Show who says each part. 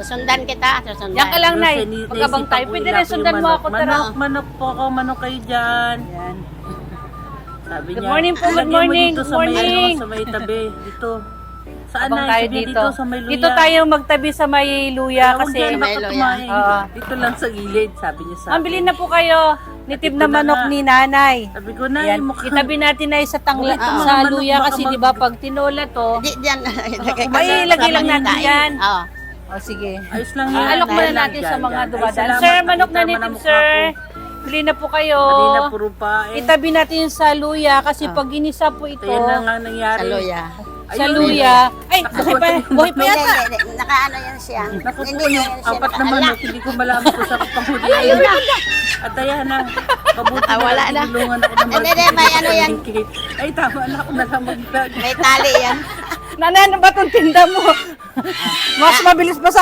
Speaker 1: Susundan kita, susundan.
Speaker 2: Yan ka lang, Nay.
Speaker 3: Naisip
Speaker 2: Pagkabang tayo.
Speaker 3: ko
Speaker 2: Pwede
Speaker 3: ilaki
Speaker 2: na sundan
Speaker 3: yung
Speaker 2: mo
Speaker 3: manok.
Speaker 2: ako, tara.
Speaker 3: Manok po ako, manok kayo dyan.
Speaker 2: Yan.
Speaker 3: Sabi
Speaker 2: Good
Speaker 3: niya,
Speaker 2: morning po, good
Speaker 3: "Lagyan mo
Speaker 2: morning,
Speaker 3: dito
Speaker 2: good
Speaker 3: sa may,
Speaker 2: morning."
Speaker 3: sa may tabi, dito. Saan
Speaker 2: Abang
Speaker 3: na?
Speaker 2: tayo
Speaker 3: Sabi niya,
Speaker 2: dito.
Speaker 3: sa may luya.
Speaker 2: Dito tayo magtabi sa may luya
Speaker 3: Huwag
Speaker 2: kasi.
Speaker 3: dyan,
Speaker 1: May
Speaker 3: baka
Speaker 1: luya.
Speaker 3: tumae.
Speaker 2: Oo.
Speaker 3: Dito lang sa gilid, sabi niya sa
Speaker 2: Mambili na po kayo. Nitib
Speaker 3: Ito
Speaker 2: na
Speaker 3: na
Speaker 2: manok
Speaker 3: nga.
Speaker 2: ni nanay.
Speaker 3: Sabi ko na,
Speaker 2: Ayan.
Speaker 3: mukhang...
Speaker 2: Itabi natin na sa tangla,
Speaker 3: Bakit
Speaker 2: sa
Speaker 3: manok
Speaker 2: luya
Speaker 3: baka
Speaker 2: kasi
Speaker 3: mag-
Speaker 2: di ba pag tinola to.
Speaker 1: Di, diyan.
Speaker 2: May ilagay lang natin yan.
Speaker 1: Oo.
Speaker 2: O sige.
Speaker 3: Ayos lang yan.
Speaker 2: Alok muna
Speaker 3: Dyan lang,
Speaker 2: natin sa
Speaker 3: dyan,
Speaker 2: mga
Speaker 3: dyan. Ay,
Speaker 2: dumadaan.
Speaker 3: salamat,
Speaker 2: Sir, manok na
Speaker 3: nakita mo
Speaker 2: nitib,
Speaker 3: mukha
Speaker 2: sir.
Speaker 3: ko.
Speaker 2: Bili na po kayo.
Speaker 3: Kanina puro pa eh.
Speaker 2: Itabi natin sa luya kasi pag ginisa po ito
Speaker 3: Ito yan na nga nangyari.
Speaker 1: Sa loya.
Speaker 2: sa
Speaker 3: Ayun,
Speaker 2: luya. Ay, buhay pa, buhay pa
Speaker 1: Hindi,
Speaker 2: yata.
Speaker 1: hindi. Nakaano yan siya.
Speaker 3: Naku po,
Speaker 1: Hindi yan siya
Speaker 3: apat na manok, hindi ko malaman kung sa panghuli.
Speaker 1: Ayun na.
Speaker 3: At ayan na, kabuti na
Speaker 1: Wala
Speaker 3: lang,
Speaker 1: na.
Speaker 3: tinulungan ako ng
Speaker 1: Hindi, hindi, may ano yan.
Speaker 3: Ay, tama na ako na lang mag-vlog.
Speaker 1: May tali yan.
Speaker 2: Nanay, ano ba itong tinda mo? Mas mabilis pa sa